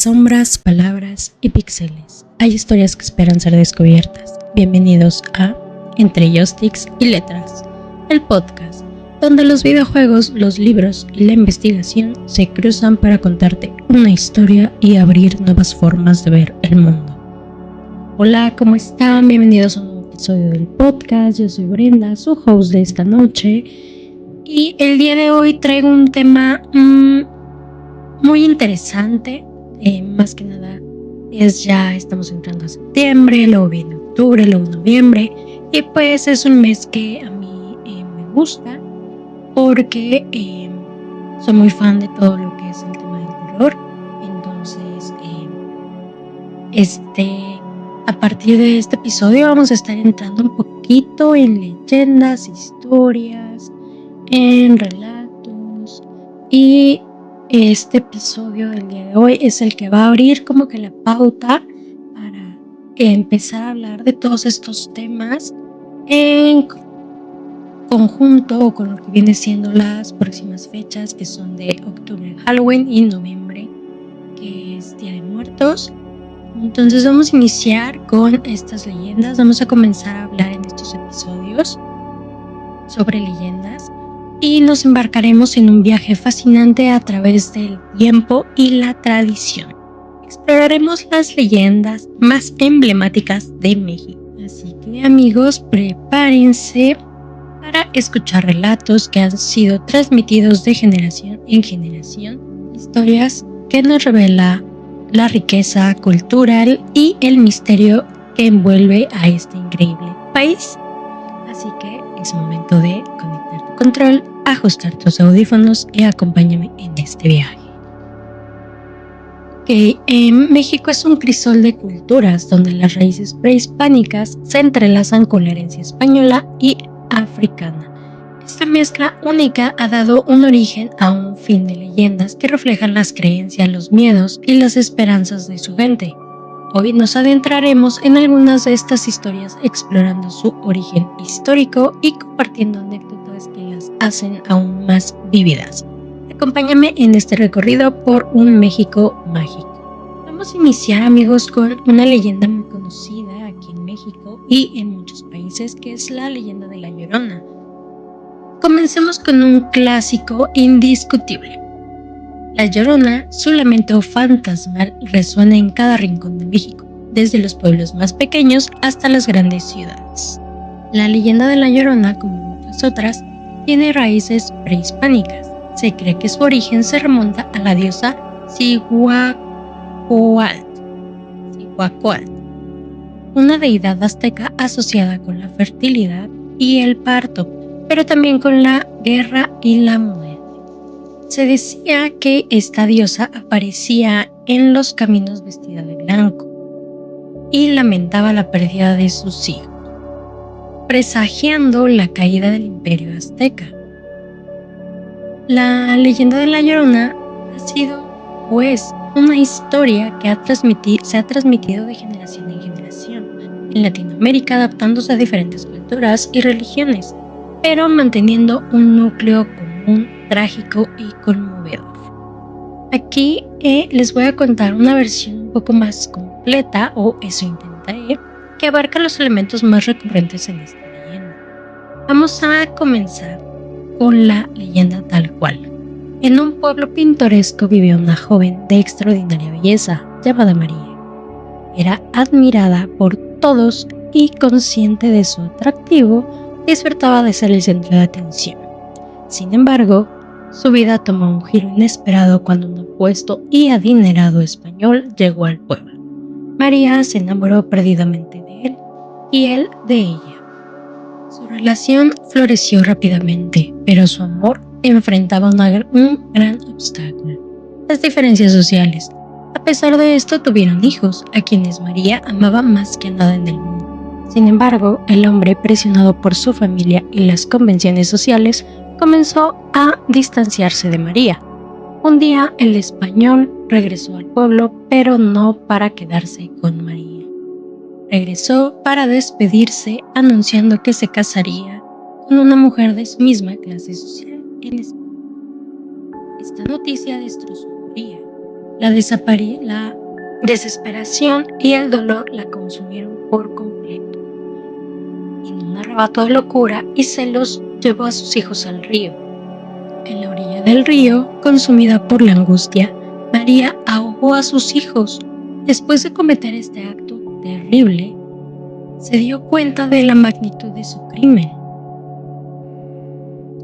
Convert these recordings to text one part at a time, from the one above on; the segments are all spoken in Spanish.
sombras, palabras y píxeles. Hay historias que esperan ser descubiertas. Bienvenidos a Entre Joysticks y Letras, el podcast donde los videojuegos, los libros y la investigación se cruzan para contarte una historia y abrir nuevas formas de ver el mundo. Hola, ¿cómo están? Bienvenidos a un nuevo episodio del podcast. Yo soy Brenda, su host de esta noche, y el día de hoy traigo un tema muy interesante. Más que nada ya estamos entrando a septiembre, luego viene octubre, luego noviembre, y pues es un mes que a mí me gusta porque soy muy fan de todo lo que es el tema del terror. Entonces a partir de este episodio vamos a estar entrando un poquito en leyendas, historias, en relatos, y este episodio del día de hoy es el que va a abrir como que la pauta para empezar a hablar de todos estos temas en conjunto o con lo que viene siendo las próximas fechas, que son de octubre Halloween y noviembre, que es Día de Muertos. Entonces vamos a iniciar con estas leyendas. Vamos a comenzar a hablar en estos episodios sobre leyendas y nos embarcaremos en un viaje fascinante a través del tiempo y la tradición. Exploraremos las leyendas más emblemáticas de México. Así que, amigos, prepárense para escuchar relatos que han sido transmitidos de generación en generación, historias que nos revela la riqueza cultural y el misterio que envuelve a este increíble país. Así que es momento de conectar tu control, ajustar tus audífonos y acompáñame en este viaje. México es un crisol de culturas donde las raíces prehispánicas se entrelazan con la herencia española y africana. Esta mezcla única ha dado un origen a un fin de leyendas que reflejan las creencias, los miedos y las esperanzas de su gente. Hoy nos adentraremos en algunas de estas historias explorando su origen histórico y compartiendo anécdotas que las hacen aún más vívidas. Acompáñame en este recorrido por un México mágico. Vamos a iniciar, amigos, con una leyenda muy conocida aquí en México y en muchos países, que es la leyenda de La Llorona. Comencemos con un clásico indiscutible. La Llorona, su lamento fantasmal, resuena en cada rincón de México, desde los pueblos más pequeños hasta las grandes ciudades. La leyenda de La Llorona, como muchas otras, tiene raíces prehispánicas. Se cree que su origen se remonta a la diosa Cihuacóatl, una deidad azteca asociada con la fertilidad y el parto, pero también con la guerra y la muerte. Se decía que esta diosa aparecía en los caminos vestida de blanco y lamentaba la pérdida de sus hijos, presagiando la caída del imperio azteca. La leyenda de La Llorona ha sido, pues, una historia que se ha transmitido de generación en generación en Latinoamérica, adaptándose a diferentes culturas y religiones, pero manteniendo un núcleo común, trágico y conmovedor. Aquí les voy a contar una versión un poco más completa, o eso intentaré, que abarca los elementos más recurrentes en esta leyenda. Vamos a comenzar con la leyenda tal cual. En un pueblo pintoresco vivía una joven de extraordinaria belleza llamada María. Era admirada por todos y, consciente de su atractivo, disfrutaba de ser el centro de atención. Sin embargo, su vida tomó un giro inesperado cuando un apuesto y adinerado español llegó al pueblo. María se enamoró perdidamente de él y él de ella. Su relación floreció rápidamente, pero su amor enfrentaba un gran obstáculo: las diferencias sociales. A pesar de esto, tuvieron hijos, a quienes María amaba más que nada en el mundo. Sin embargo, el hombre, presionado por su familia y las convenciones sociales, comenzó a distanciarse de María. Un día, el español regresó al pueblo, pero no para quedarse con María. Regresó para despedirse, anunciando que se casaría con una mujer de su misma clase social en España. Esta noticia destrozó a María. La desesperación y el dolor la consumieron por completo. En un arrebato de locura y celos llevó a sus hijos al río. En la orilla del río, consumida por la angustia, María ahogó a sus hijos. Después de cometer este acto terrible, se dio cuenta de la magnitud de su crimen.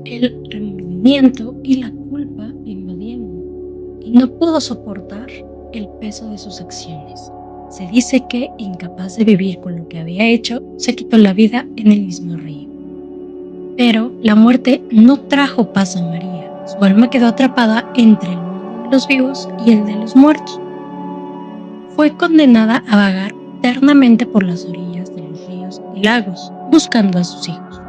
El remordimiento y la culpa la invadieron y no pudo soportar el peso de sus acciones. Se dice que, incapaz de vivir con lo que había hecho, se quitó la vida en el mismo río. Pero la muerte no trajo paz a María. Su alma quedó atrapada entre el mundo de los vivos y el de los muertos. Fue condenada a vagar eternamente por las orillas de los ríos y lagos, buscando a sus hijos,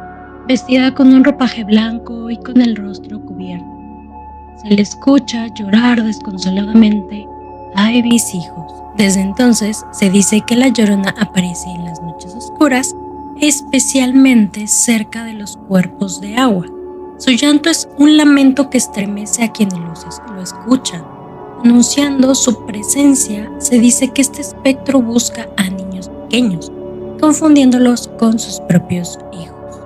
vestida con un ropaje blanco y con el rostro cubierto. Se le escucha llorar desconsoladamente: «Ay, mis hijos». Desde entonces se dice que la Llorona aparece en las noches oscuras, especialmente cerca de los cuerpos de agua. Su llanto es un lamento que estremece a quienes lo escuchan. Anunciando su presencia, se dice que este espectro busca a niños pequeños, confundiéndolos con sus propios hijos,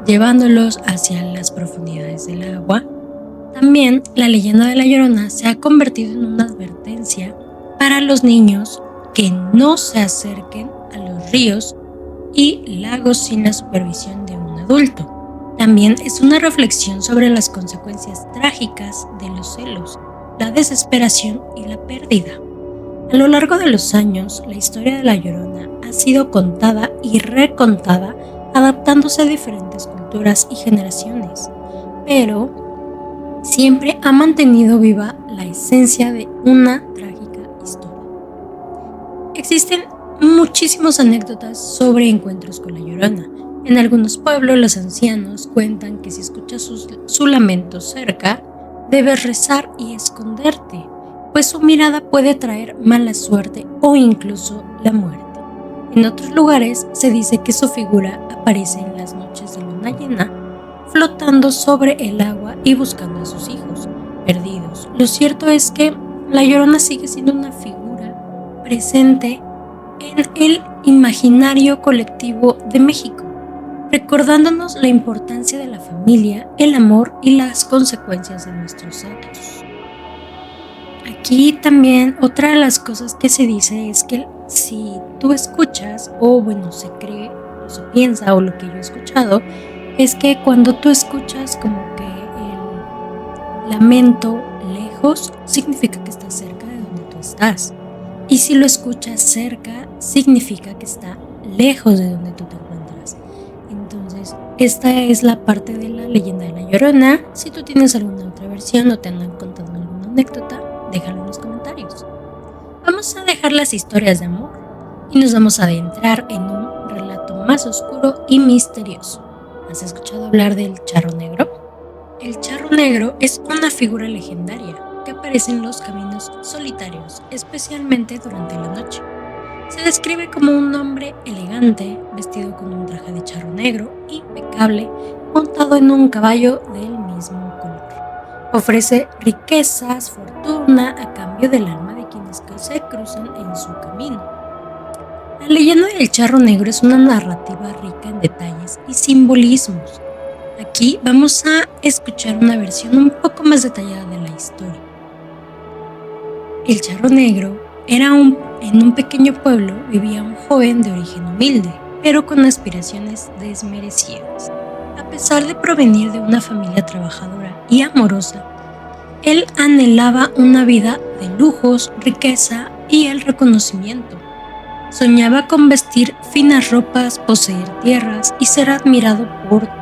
llevándolos hacia las profundidades del agua. También la leyenda de la Llorona se ha convertido en una advertencia para los niños que no se acerquen a los ríos y lagos sin la supervisión de un adulto. También es una reflexión sobre las consecuencias trágicas de los celos, la desesperación y la pérdida. A lo largo de los años, la historia de la Llorona ha sido contada y recontada, adaptándose a diferentes culturas y generaciones, pero siempre ha mantenido viva la esencia de una trágica historia. Existen muchísimas anécdotas sobre encuentros con la Llorona. En algunos pueblos, los ancianos cuentan que si escuchas su lamento cerca, debes rezar y esconderte, pues su mirada puede traer mala suerte o incluso la muerte. En otros lugares se dice que su figura aparece en las noches de luna llena, flotando sobre el agua y buscando a sus hijos perdidos. Lo cierto es que la Llorona sigue siendo una figura presente en el imaginario colectivo de México, recordándonos la importancia de la familia, el amor y las consecuencias de nuestros actos. Aquí también otra de las cosas que se dice es que si tú escuchas, o bueno, se cree, o se piensa, o lo que yo he escuchado, es que cuando tú escuchas como que el lamento lejos, significa que está cerca de donde tú estás. Y si lo escuchas cerca, significa que está lejos de donde tú te encuentras. Entonces, esta es la parte de la leyenda de la Llorona. Si tú tienes alguna otra versión o te andan contando alguna anécdota, déjalo en los comentarios. Vamos a dejar las historias de amor y nos vamos a adentrar en un relato más oscuro y misterioso. ¿Has escuchado hablar del Charro Negro? El Charro Negro es una figura legendaria que aparece en los caminos solitarios, especialmente durante la noche. Se describe como un hombre elegante, vestido con un traje de charro negro impecable, montado en un caballo del mismo color. Ofrece riquezas, fortuna a cambio del alma de quienes se cruzan en su camino. La leyenda del Charro Negro es una narrativa rica en detalles y simbolismos. Aquí vamos a escuchar una versión un poco más detallada de la historia. El Charro Negro en un pequeño pueblo vivía un joven de origen humilde, pero con aspiraciones desmerecidas. A pesar de provenir de una familia trabajadora y amorosa, él anhelaba una vida de lujos, riqueza y el reconocimiento. Soñaba con vestir finas ropas, poseer tierras y ser admirado por todos.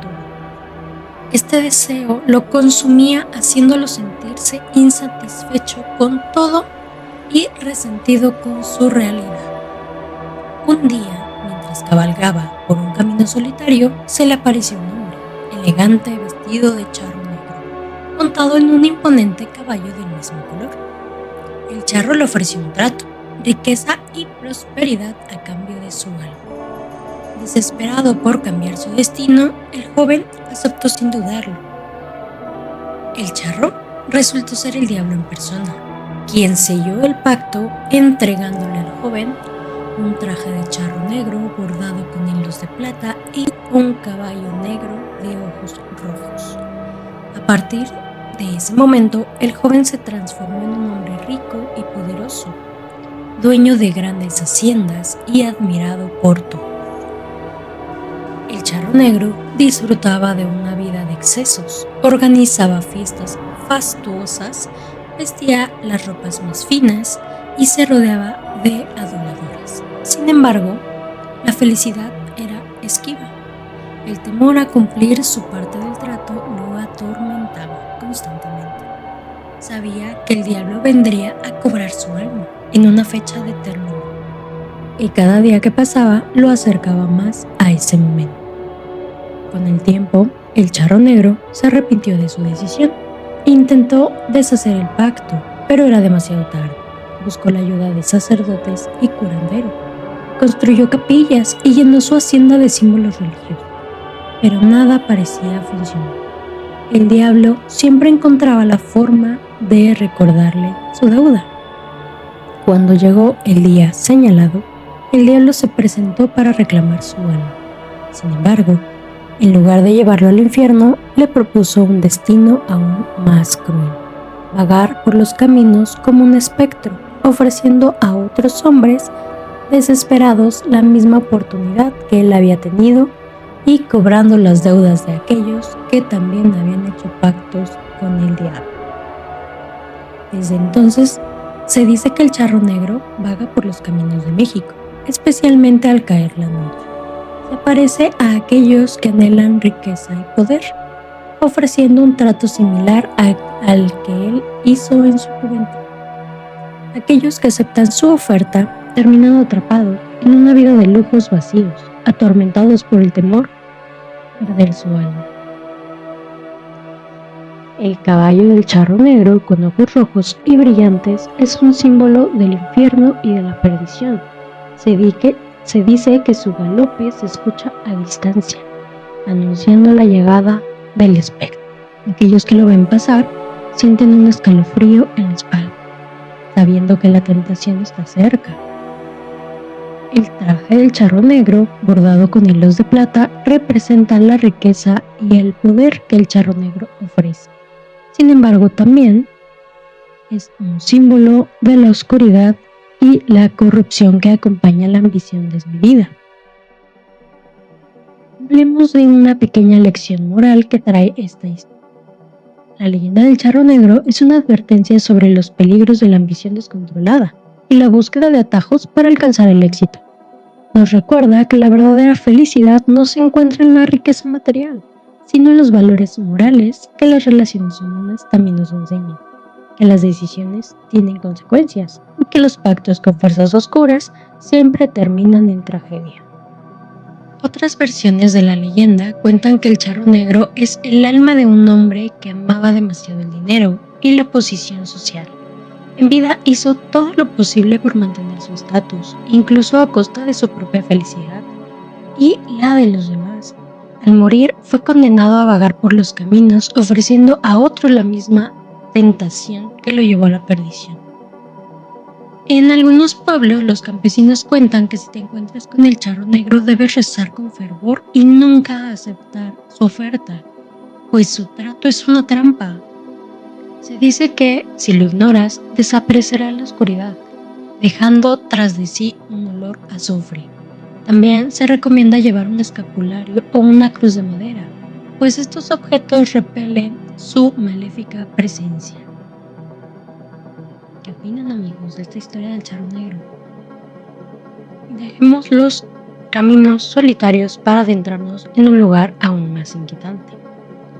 Este deseo lo consumía, haciéndolo sentirse insatisfecho con todo y resentido con su realidad. Un día, mientras cabalgaba por un camino solitario, se le apareció un hombre, elegante, vestido de charro negro, montado en un imponente caballo del mismo color. El charro le ofreció un trato, riqueza y prosperidad a cambio de su alma. Desesperado por cambiar su destino, el joven aceptó sin dudarlo. El charro resultó ser el diablo en persona. quien selló el pacto entregándole al joven un traje de charro negro bordado con hilos de plata y un caballo negro de ojos rojos. A partir de ese momento, el joven se transformó en un hombre rico y poderoso, dueño de grandes haciendas y admirado por todos. El charro negro disfrutaba de una vida de excesos, organizaba fiestas fastuosas, vestía las ropas más finas y se rodeaba de aduladores. Sin embargo, la felicidad era esquiva. El temor a cumplir su parte del trato lo atormentaba constantemente. Sabía que el diablo vendría a cobrar su alma en una fecha determinada, y cada día que pasaba lo acercaba más a ese momento. Con el tiempo, el charro negro se arrepintió de su decisión. Intentó deshacer el pacto, pero era demasiado tarde. Buscó la ayuda de sacerdotes y curanderos. Construyó capillas y llenó su hacienda de símbolos religiosos, pero nada parecía funcionar. El diablo siempre encontraba la forma de recordarle su deuda. Cuando llegó el día señalado, el diablo se presentó para reclamar su alma. Sin embargo, en lugar de llevarlo al infierno, le propuso un destino aún más cruel: vagar por los caminos como un espectro, ofreciendo a otros hombres desesperados la misma oportunidad que él había tenido y cobrando las deudas de aquellos que también habían hecho pactos con el diablo. Desde entonces, se dice que el charro negro vaga por los caminos de México, especialmente al caer la noche. Se parece a aquellos que anhelan riqueza y poder, ofreciendo un trato similar al que él hizo en su juventud. Aquellos que aceptan su oferta terminan atrapados en una vida de lujos vacíos, atormentados por el temor de perder su alma. El caballo del charro negro con ojos rojos y brillantes es un símbolo del infierno y de la perdición. Se dice que su galope se escucha a distancia, anunciando la llegada del espectro. Aquellos que lo ven pasar sienten un escalofrío en la espalda, sabiendo que la tentación está cerca. El traje del charro negro, bordado con hilos de plata, representa la riqueza y el poder que el charro negro ofrece. Sin embargo, también es un símbolo de la oscuridad y la corrupción que acompaña la ambición desmedida. Hablemos de una pequeña lección moral que trae esta historia. La leyenda del charro negro es una advertencia sobre los peligros de la ambición descontrolada y la búsqueda de atajos para alcanzar el éxito. Nos recuerda que la verdadera felicidad no se encuentra en la riqueza material, sino en los valores morales que las relaciones humanas también nos enseñan, que las decisiones tienen consecuencias y que los pactos con fuerzas oscuras siempre terminan en tragedia. Otras versiones de la leyenda cuentan que el charro negro es el alma de un hombre que amaba demasiado el dinero y la posición social. En vida hizo todo lo posible por mantener su estatus, incluso a costa de su propia felicidad y la de los demás. Al morir fue condenado a vagar por los caminos, ofreciendo a otros la misma tentación que lo llevó a la perdición. En algunos pueblos, los campesinos cuentan que si te encuentras con el charro negro debes rezar con fervor y nunca aceptar su oferta, pues su trato es una trampa. Se dice que, si lo ignoras, desaparecerá en la oscuridad, dejando tras de sí un olor a azufre. También se recomienda llevar un escapulario o una cruz de madera, pues estos objetos repelen su maléfica presencia. ¿Qué opinan, amigos, de esta historia del charro negro? Dejemos los caminos solitarios para adentrarnos en un lugar aún más inquietante: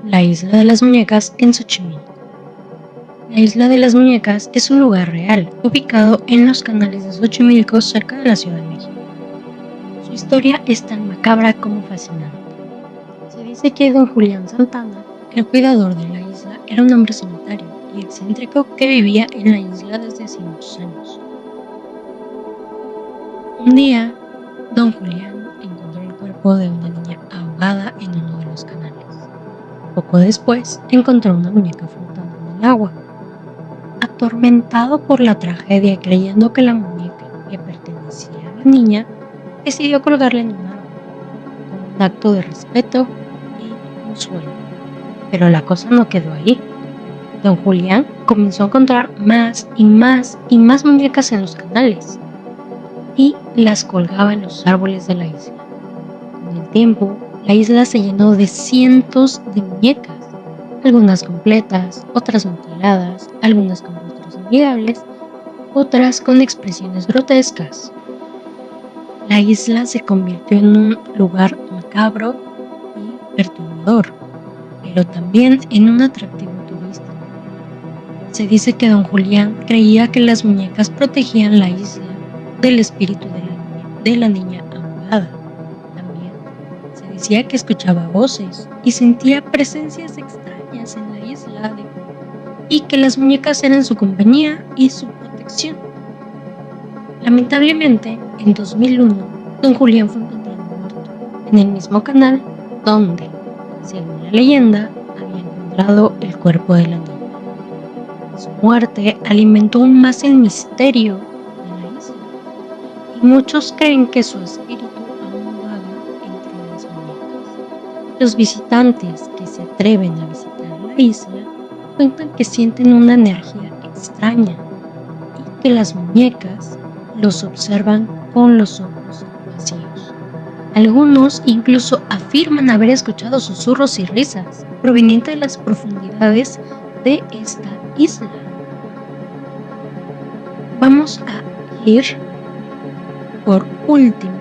la Isla de las Muñecas en Xochimilco. La Isla de las Muñecas es un lugar real, ubicado en los canales de Xochimilco, cerca de la Ciudad de México. Su historia es tan macabra como fascinante. Se dice que don Julián Santana, el cuidador de la isla, era un hombre solitario y excéntrico que vivía en la isla desde hace muchos años. Un día, don Julián encontró el cuerpo de una niña ahogada en uno de los canales. Poco después, encontró una muñeca flotando en el agua. atormentado por la tragedia y creyendo que la muñeca le pertenecía a la niña, decidió colgarla en un árbol, como un acto de respeto y consuelo. Pero la cosa no quedó ahí. Don Julián comenzó a encontrar más y más y más muñecas en los canales y las colgaba en los árboles de la isla. Con el tiempo, la isla se llenó de cientos de muñecas, algunas completas, otras mutiladas, algunas con rostros amigables, otras con expresiones grotescas. La isla se convirtió en un lugar macabro y perturbador, pero también en un atractivo turístico. Se dice que don Julián creía que las muñecas protegían la isla del espíritu de la niña ahogada. También se decía que escuchaba voces y sentía presencias extrañas en la isla y que las muñecas eran su compañía y su protección. Lamentablemente, en 2001, don Julián fue encontrado muerto en el mismo canal donde, según la leyenda, había encontrado el cuerpo de la niña. Su muerte alimentó aún más el misterio de la isla, y muchos creen que su espíritu aún vaga entre las muñecas. Los visitantes que se atreven a visitar la isla cuentan que sienten una energía extraña y que las muñecas los observan con los ojos vacíos. Algunos incluso afirman haber escuchado susurros y risas provenientes de las profundidades de esta isla. Vamos a ir por último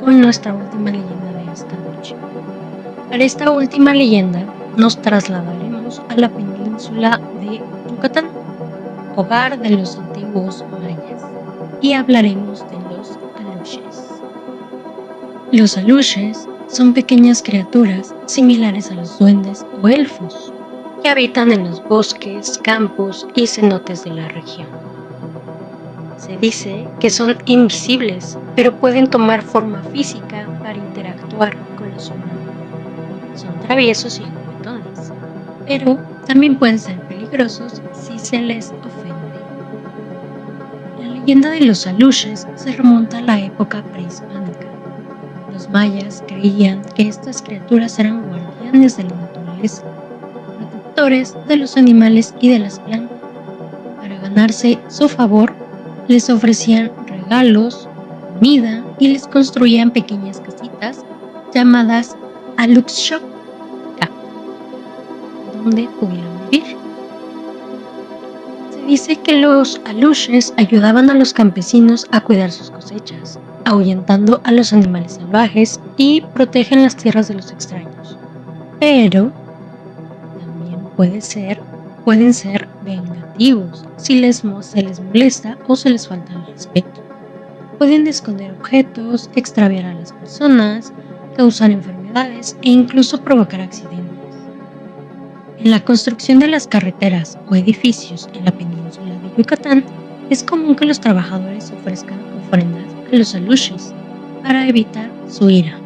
con nuestra última leyenda de esta noche. Para esta última leyenda nos trasladaremos a la península de Yucatán, hogar de los antiguos mayas, y hablaremos de los aluches. Los aluches son pequeñas criaturas similares a los duendes o elfos que habitan en los bosques, campos y cenotes de la región. Se dice que son invisibles, pero pueden tomar forma física para interactuar con los humanos. Son traviesos y juguetones, pero también pueden ser peligrosos si se les ofende. La leyenda de los aluches se remonta a la época prehispánica. Los mayas creían que estas criaturas eran guardianes de la naturaleza, protectores de los animales y de las plantas. Para ganarse su favor, les ofrecían regalos, comida y les construían pequeñas casitas llamadas Aluxshop, donde pudieran vivir. Se dice que los aluches ayudaban a los campesinos a cuidar sus cosechas, ahuyentando a los animales salvajes y protegen las tierras de los extraños. Pero también pueden ser vengativos si se les molesta o se les falta el respeto. Pueden esconder objetos, extraviar a las personas, causar enfermedades e incluso provocar accidentes. En la construcción de las carreteras o edificios en la península de Yucatán, es común que los trabajadores ofrezcan ofrendas a los aluches para evitar su ira.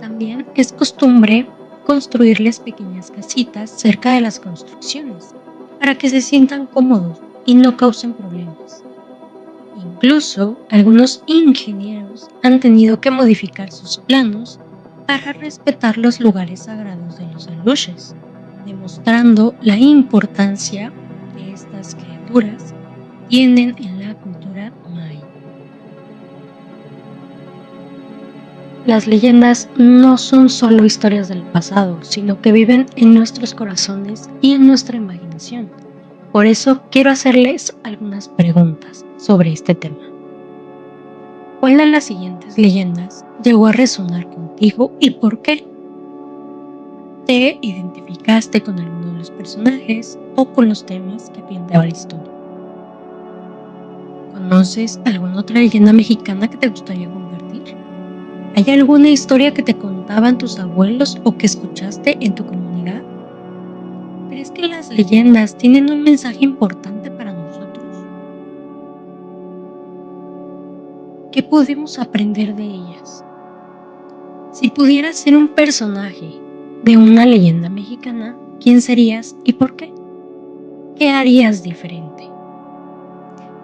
También es costumbre construirles pequeñas casitas cerca de las construcciones para que se sientan cómodos y no causen problemas. Incluso algunos ingenieros han tenido que modificar sus planos para respetar los lugares sagrados de los aluches, demostrando la importancia que estas criaturas tienen en la cultura maya. Las leyendas no son solo historias del pasado, sino que viven en nuestros corazones y en nuestra imaginación. Por eso quiero hacerles algunas preguntas sobre este tema. ¿Cuál de las siguientes leyendas llegó a resonar contigo y por qué? ¿Te identificaste con alguno de los personajes o con los temas que planteaba la historia? ¿Conoces alguna otra leyenda mexicana que te gustaría compartir? ¿Hay alguna historia que te contaban tus abuelos o que escuchaste en tu comunidad? ¿Crees que las leyendas tienen un mensaje importante para nosotros? ¿Qué podemos aprender de ellas? Si pudieras ser un personaje de una leyenda mexicana, ¿quién serías y por qué? ¿Qué harías diferente?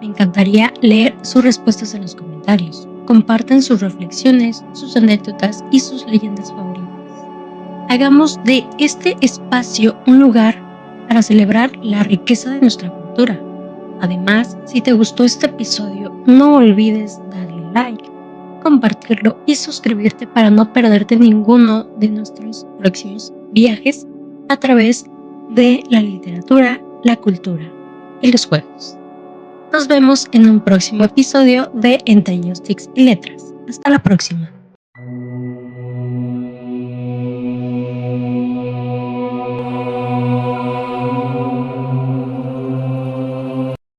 Me encantaría leer sus respuestas en los comentarios. Compartan sus reflexiones, sus anécdotas y sus leyendas favoritas. Hagamos de este espacio un lugar para celebrar la riqueza de nuestra cultura. Además, si te gustó este episodio, no olvides darle like, compartirlo y suscribirte para no perderte ninguno de nuestros próximos viajes a través de la literatura, la cultura y los juegos. Nos vemos en un próximo episodio de Entre Joysticks y Letras. Hasta la próxima.